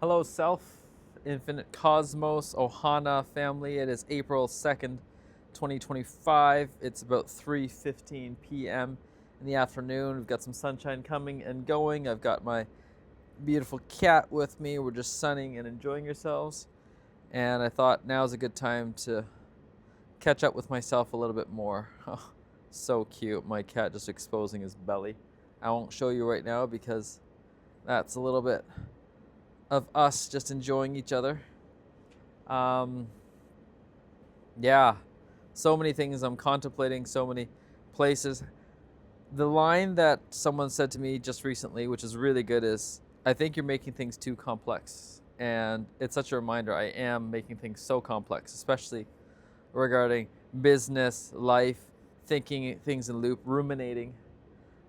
Hello, Self, Infinite Cosmos, Ohana family. It is April 2nd, 2025. It's about 3:15 p.m. in the afternoon. We've got some sunshine coming and going. I've got my beautiful cat with me. We're just sunning and enjoying ourselves. And I thought now's a good time to catch up with myself a little bit more. Oh, so cute. My cat just exposing his belly. I won't show you right now because that's a little bit of us just enjoying each other. Um, yeah, so many things I'm contemplating, so many places. The line that someone said to me just recently, which is really good, is I think you're making things too complex. And it's such a reminder. I am making things so complex, especially regarding business, life, thinking things in loop, ruminating,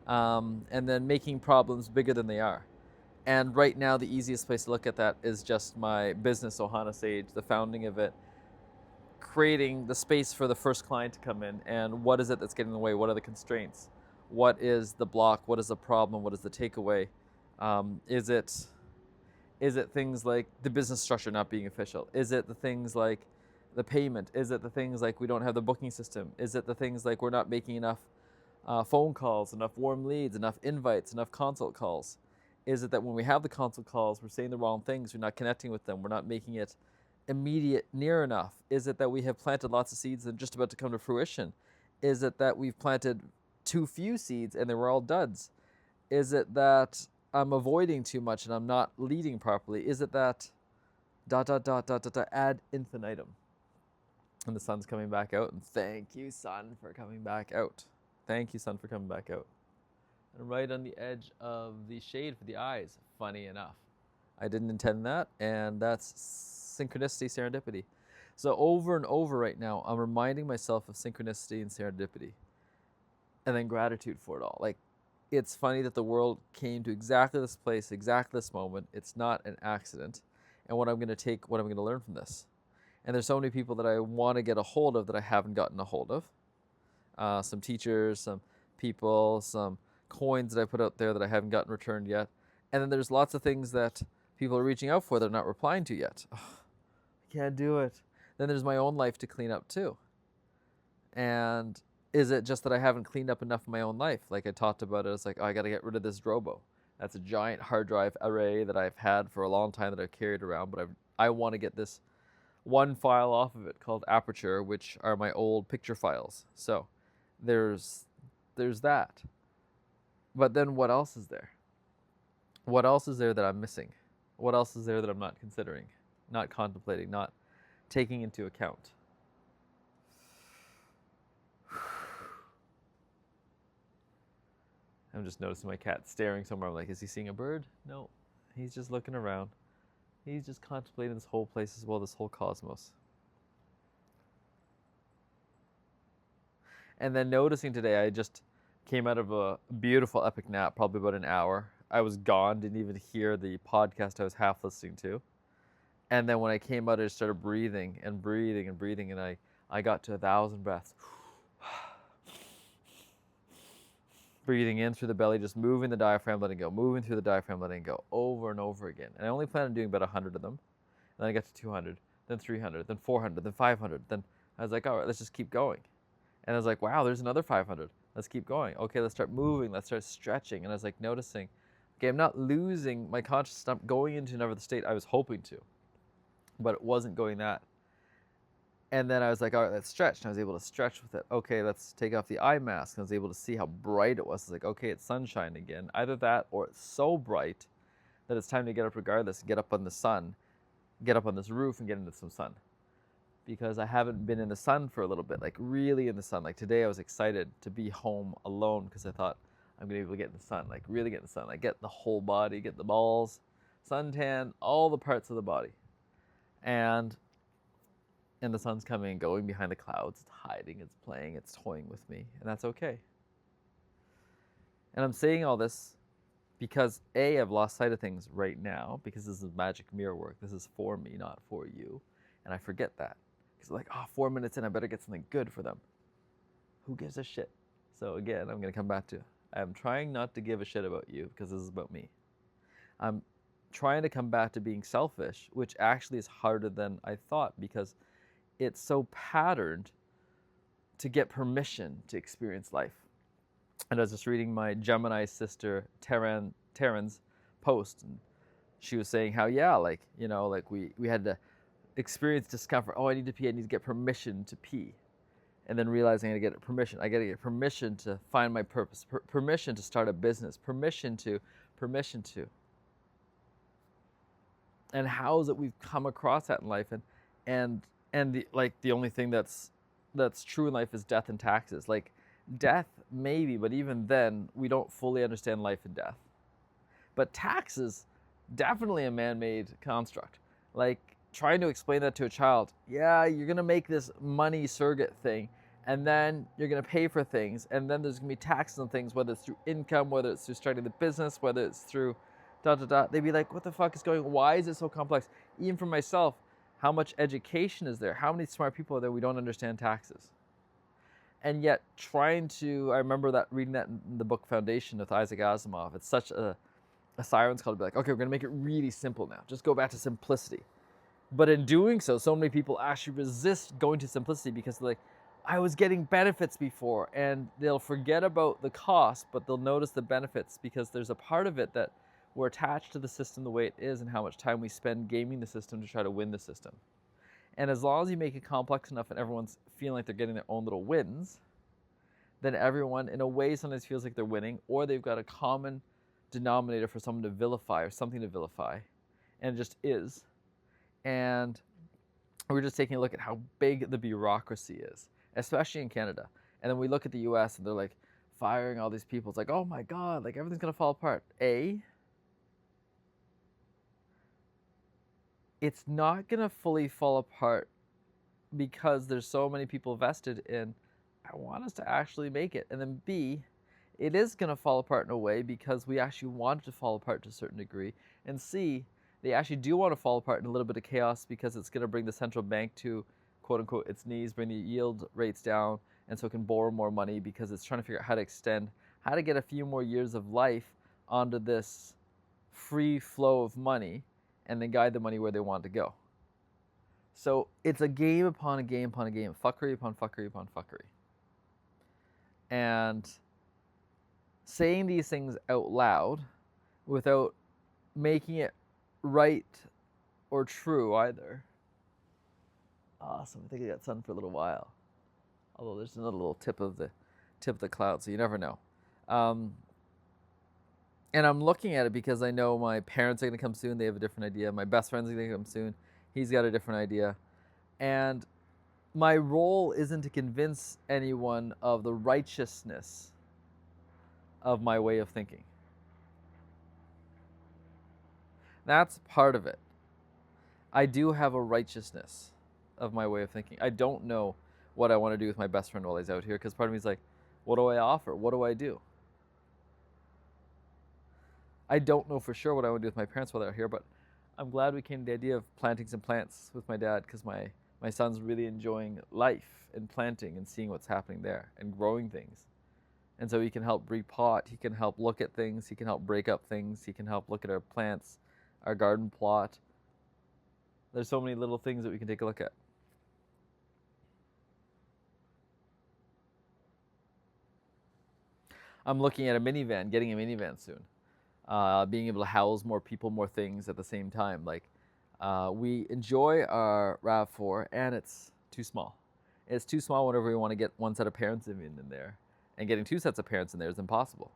and then making problems bigger than they are. And right now, the easiest place to look at that is just my business, Ohana Sage, the founding of it, creating the space for the first client to come in. And what is it that's getting in the way? What are the constraints? What is the block? What is the problem? What is the takeaway? Is it things like the business structure not being official? Is it the things like the payment? Is it the things like we don't have the booking system? Is it the things like we're not making enough phone calls, enough warm leads, enough invites, enough consult calls? Is it that when we have the consult calls, we're saying the wrong things, we're not connecting with them, we're not making it immediate near enough? Is it that we have planted lots of seeds that are just about to come to fruition? Is it that we've planted too few seeds and they were all duds? Is it that I'm avoiding too much and I'm not leading properly? Is it that dot dot dot dot dot, dot ad infinitum? And the sun's coming back out, and thank you, sun, for coming back out. Thank you, sun, for coming back out. And right on the edge of the shade for the eyes, funny enough. I didn't intend that, and that's synchronicity, serendipity. So over and over right now, I'm reminding myself of synchronicity and serendipity, and then gratitude for it all. Like, it's funny that the world came to exactly this place, exactly this moment. It's not an accident. And what I'm going to take, what I'm going to learn from this. And there's so many people that I want to get a hold of that I haven't gotten a hold of. Some teachers, some people, some coins that I put out there that I haven't gotten returned yet. And then there's lots of things that people are reaching out for that I'm not replying to yet. Oh, I can't do it. Then there's my own life to clean up too. And is it just that I haven't cleaned up enough of my own life? Like I talked about it, it's like, oh, I got to get rid of this Drobo. That's a giant hard drive array that I've had for a long time that I've carried around, but I want to get this one file off of it called Aperture, which are my old picture files. So there's that. But then what else is there? What else is there that I'm missing? What else is there that I'm not considering, not contemplating, not taking into account? I'm just noticing my cat staring somewhere. I'm like, is he seeing a bird? No, he's just looking around. He's just contemplating this whole place as well, this whole cosmos. And then noticing today, I just came out of a beautiful epic nap, probably about an hour. I was gone, didn't even hear the podcast I was half listening to. And then when I came out, I just started breathing and breathing and breathing, and I got to 1,000 breaths. Breathing in through the belly, just moving the diaphragm, letting go, moving through the diaphragm, letting go, over and over again. And I only planned on doing about 100 of them. And then I got to 200, then 300, then 400, then 500. Then I was like, all right, let's just keep going. And I was like, wow, there's another 500. Let's keep going. Okay, let's start moving. Let's start stretching. And I was like noticing, okay, I'm not losing my consciousness. I'm going into another state I was hoping to, but it wasn't going that. And then I was like, all right, let's stretch. And I was able to stretch with it. Okay, let's take off the eye mask. And I was able to see how bright it was. It's like, okay, it's sunshine again. Either that or it's so bright that it's time to get up regardless and get up on the sun, get up on this roof and get into some sun. Because I haven't been in the sun for a little bit, like really in the sun. Like today I was excited to be home alone because I thought I'm gonna be able to get in the sun, like really get in the sun, like get the whole body, get the balls, suntan, all the parts of the body. And the sun's coming and going behind the clouds. It's hiding, it's playing, it's toying with me, and that's okay. And I'm saying all this because A, I've lost sight of things right now because this is magic mirror work. This is for me, not for you. And I forget that. Because like, oh, 4 minutes in, I better get something good for them. Who gives a shit? So again, I'm going to come back to, I'm trying not to give a shit about you because this is about me. I'm trying to come back to being selfish, which actually is harder than I thought because it's so patterned to get permission to experience life. And I was just reading my Gemini sister Taryn's post, and she was saying how we had to experience discomfort. Oh, I need to pee. I need to get permission to pee, and then realizing I got to get permission to find my purpose, permission to start a business, permission to. And how is it we've come across that in life, and the only thing that's true in life is death and taxes. Like death maybe, but even then we don't fully understand life and death. But taxes, definitely a man-made construct. Like trying to explain that to a child, yeah, you're gonna make this money surrogate thing, and then you're gonna pay for things, and then there's gonna be taxes on things, whether it's through income, whether it's through starting the business, whether it's through They'd be like, what the fuck is going, why is it so complex? Even for myself, how much education is there? How many smart people are there we don't understand taxes? And yet I remember that reading that in the book Foundation with Isaac Asimov. It's such a siren's call to be like, okay, we're gonna make it really simple now. Just go back to simplicity. But in doing so many people actually resist going to simplicity because they're like, I was getting benefits before, and they'll forget about the cost, but they'll notice the benefits because there's a part of it that we're attached to the system the way it is and how much time we spend gaming the system to try to win the system. And as long as you make it complex enough and everyone's feeling like they're getting their own little wins, then everyone in a way sometimes feels like they're winning, or they've got a common denominator for someone to vilify or something to vilify, and it just is. And we're just taking a look at how big the bureaucracy is, especially in Canada. And then we look at the US and they're like firing all these people. It's like, oh my God, like everything's gonna fall apart. It's not gonna fully fall apart because there's so many people vested in, I want us to actually make it. And then B, it is gonna fall apart in a way because we actually want it to fall apart to a certain degree. And C, they actually do want to fall apart in a little bit of chaos because it's gonna bring the central bank to, quote unquote, its knees, bring the yield rates down, and so it can borrow more money because it's trying to figure out how to get a few more years of life onto this free flow of money and then guide the money where they want to go. So it's a game upon a game upon a game, fuckery upon fuckery upon fuckery. And saying these things out loud without making it right or true either. Awesome, I think I got sun for a little while. Although there's another little tip of the cloud, so you never know. And I'm looking at it because I know my parents are going to come soon. They have a different idea. My best friend's going to come soon. He's got a different idea. And my role isn't to convince anyone of the righteousness of my way of thinking. That's part of it. I do have a righteousness of my way of thinking. I don't know what I want to do with my best friend while he's out here because part of me is like, what do I offer? What do I do? I don't know for sure what I want to do with my parents while they're here, but I'm glad we came to the idea of planting some plants with my dad because my son's really enjoying life and planting and seeing what's happening there and growing things. And so he can help repot, he can help look at things, he can help break up things, he can help look at our plants, our garden plot. There's so many little things that we can take a look at. I'm looking at a minivan, getting a minivan soon. Being able to house more people, more things at the same time. Like, we enjoy our RAV4 and it's too small. It's too small whenever we want to get one set of parents in there. And getting two sets of parents in there is impossible.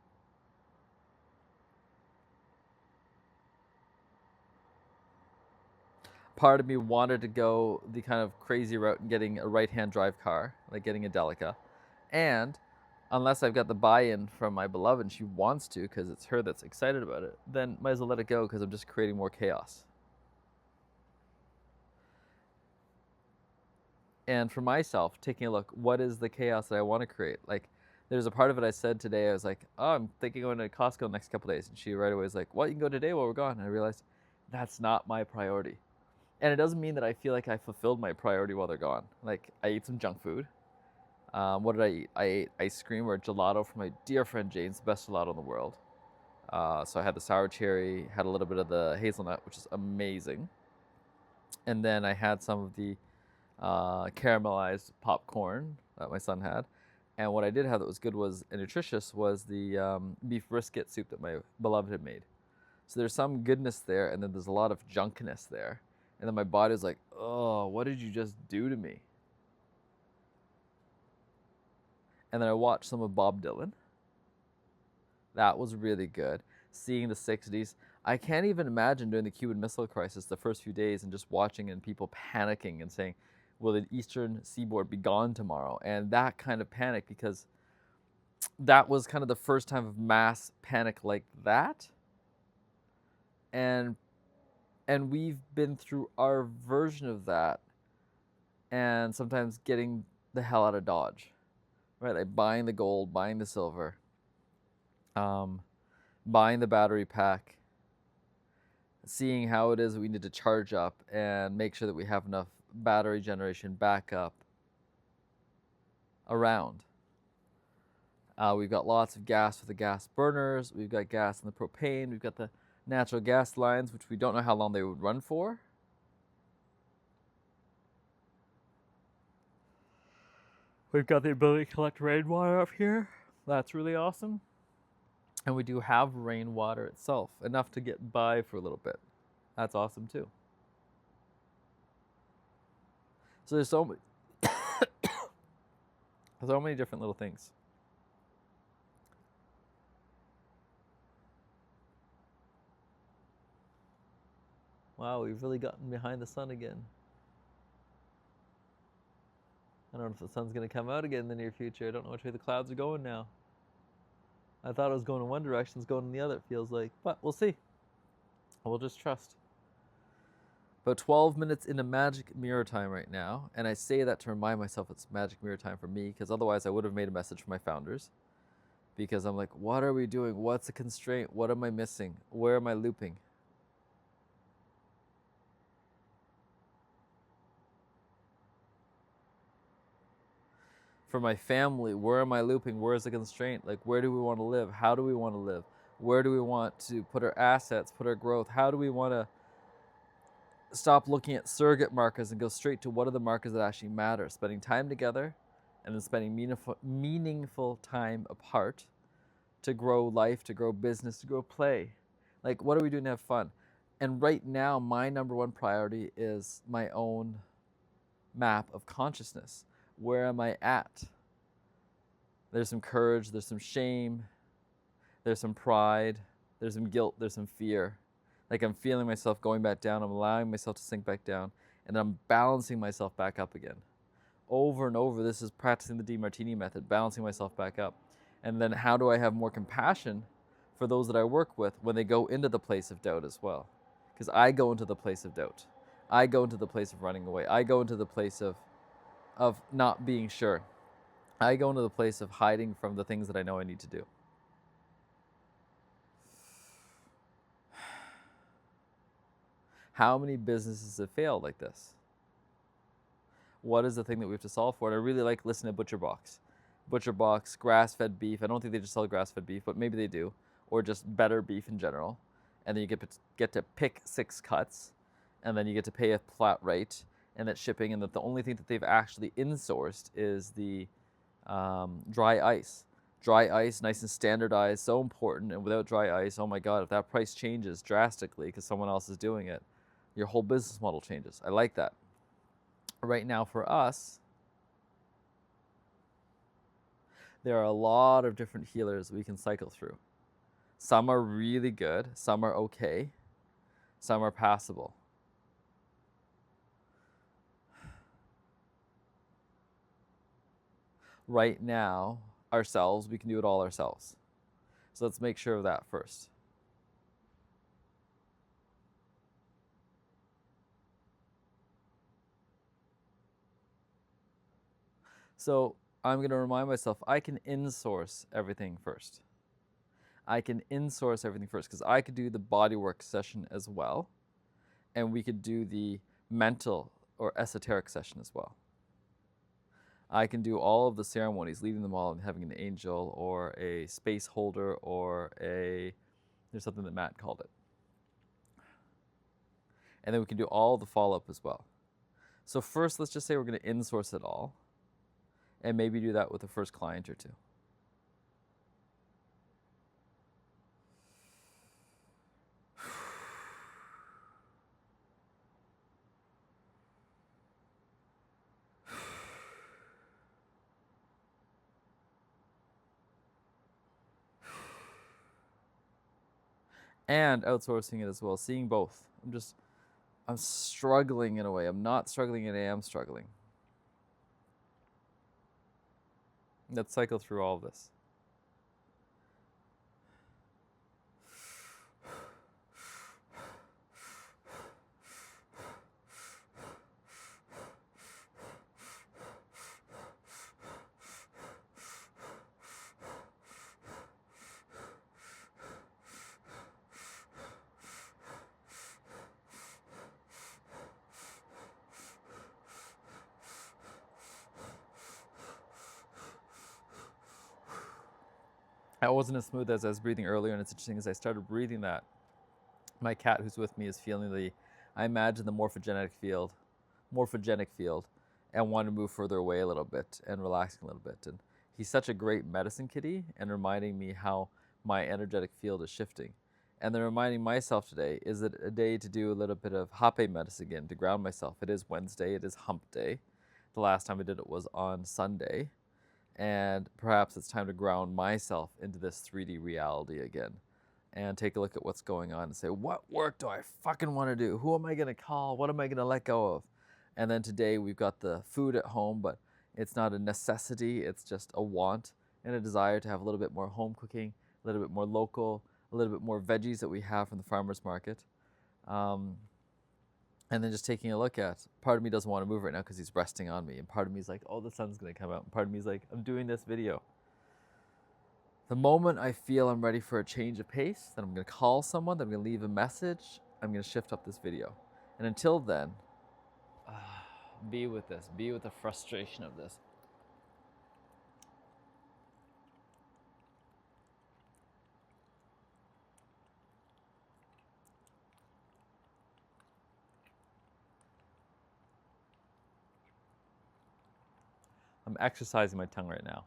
Part of me wanted to go the kind of crazy route and getting a right-hand drive car, like getting a Delica. And unless I've got the buy-in from my beloved and she wants to because it's her that's excited about it, then might as well let it go because I'm just creating more chaos. And for myself, taking a look, what is the chaos that I want to create? Like, there's a part of it I said today, I was like, oh, I'm thinking of going to Costco the next couple of days. And she right away was like, well, you can go today while we're gone. And I realized that's not my priority. And it doesn't mean that I feel like I fulfilled my priority while they're gone. Like, I ate some junk food. What did I eat? I ate ice cream or gelato from my dear friend Jane's, the best gelato in the world. So I had the sour cherry, had a little bit of the hazelnut, which is amazing. And then I had some of the caramelized popcorn that my son had. And what I did have that was good was and nutritious was the beef brisket soup that my beloved had made. So there's some goodness there, and then there's a lot of junkness there. And then my body was like, oh, what did you just do to me? And then I watched some of Bob Dylan. That was really good. Seeing the 60s. I can't even imagine during the Cuban Missile Crisis the first few days and just watching and people panicking and saying, will the eastern seaboard be gone tomorrow? And that kind of panic, because that was kind of the first time of mass panic like that. And we've been through our version of that, and sometimes getting the hell out of Dodge, right? Like buying the gold, buying the silver, buying the battery pack, seeing how it is we need to charge up and make sure that we have enough battery generation backup around. We've got lots of gas for the gas burners. We've got gas in the propane. We've got the natural gas lines, which we don't know how long they would run for. We've got the ability to collect rainwater up here. That's really awesome. And we do have rainwater itself, enough to get by for a little bit. That's awesome too. So there's so many different little things. Wow, we've really gotten behind the sun again. I don't know if the sun's going to come out again in the near future. I don't know which way the clouds are going now. I thought it was going in one direction, it's going in the other, it feels like. But we'll see. We'll just trust. About 12 minutes into magic mirror time right now, and I say that to remind myself it's magic mirror time for me, because otherwise I would have made a message for my founders. Because I'm like, what are we doing? What's a constraint? What am I missing? Where am I looping? For my family, where am I looping? Where is the constraint? Like, where do we want to live? How do we want to live? Where do we want to put our assets, put our growth? How do we want to stop looking at surrogate markers and go straight to what are the markers that actually matter? Spending time together and then spending meaningful time apart to grow life, to grow business, to grow play. Like, what are we doing to have fun? And right now, my number one priority is my own map of consciousness. Where am I at? There's some courage, there's some shame, there's some pride, there's some guilt, there's some fear. Like I'm feeling myself going back down, I'm allowing myself to sink back down, and I'm balancing myself back up again. Over and over, this is practicing the DeMartini method, balancing myself back up. And then how do I have more compassion for those that I work with when they go into the place of doubt as well? Because I go into the place of doubt. I go into the place of running away. I go into the place of not being sure. I go into the place of hiding from the things that I know I need to do. How many businesses have failed like this? What is the thing that we have to solve for? And I really like listening to ButcherBox. ButcherBox, grass-fed beef. I don't think they just sell grass-fed beef, but maybe they do. Or just better beef in general. And then you get to pick 6 cuts. And then you get to pay a flat rate. And that's shipping. And that the only thing that they've actually insourced is the dry ice. Dry ice, nice and standardized, so important. And without dry ice, oh my God, if that price changes drastically because someone else is doing it, your whole business model changes. I like that. Right now for us, there are a lot of different healers we can cycle through. Some are really good, some are okay, some are passable. Right now, ourselves, we can do it all ourselves. So let's make sure of that first. So I'm going to remind myself I can insource everything first. I can insource everything first because I could do the bodywork session as well. And we could do the mental or esoteric session as well. I can do all of the ceremonies, leading them all and having an angel or a space holder or a There's something that Matt called it. And then we can do all the follow-up as well. So first, let's just say we're going to insource it all, and maybe do that with the first client or two. And outsourcing it as well, seeing both. I'm struggling in a way. I'm not struggling and I am struggling. Let's cycle through all of this. That wasn't as smooth as I was breathing earlier, and it's interesting as I started breathing that, my cat who's with me is feeling I imagine the morphogenic field, and want to move further away a little bit and relaxing a little bit. And he's such a great medicine kitty and reminding me how my energetic field is shifting. And then reminding myself today, is it a day to do a little bit of hape medicine again, to ground myself. It is Wednesday, it is hump day. The last time I did it was on Sunday. And perhaps it's time to ground myself into this 3D reality again and take a look at what's going on and say, what work do I fucking want to do? Who am I going to call? What am I going to let go of? And then today we've got the food at home, but it's not a necessity. It's just a want and a desire to have a little bit more home cooking, a little bit more local, a little bit more veggies that we have from the farmer's market. And then just taking a look at, part of me doesn't want to move right now because he's resting on me. And part of me is like, oh, the sun's going to come out. And part of me is like, I'm doing this video. The moment I feel I'm ready for a change of pace, then I'm going to call someone, then I'm going to leave a message, I'm going to shift up this video. And until then, be with this. Be with the frustration of this. I'm exercising my tongue right now.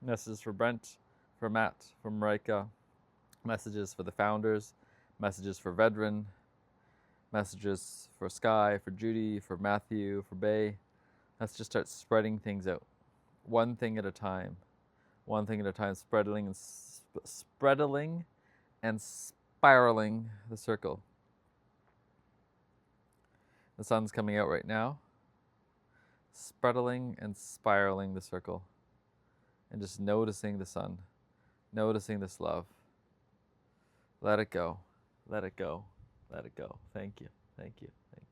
Messages for Brent, for Matt, for Marika, messages for the founders, messages for Vedran, messages for Sky, for Judy, for Matthew, for Bay. Let's just start spreading things out. One thing at a time. One thing at a time, spreading and spiraling the circle. The sun's coming out right now. Spreading and spiraling the circle. And just noticing the sun. Noticing this love. Let it go. Let it go. Let it go. Thank you. Thank you. Thank you.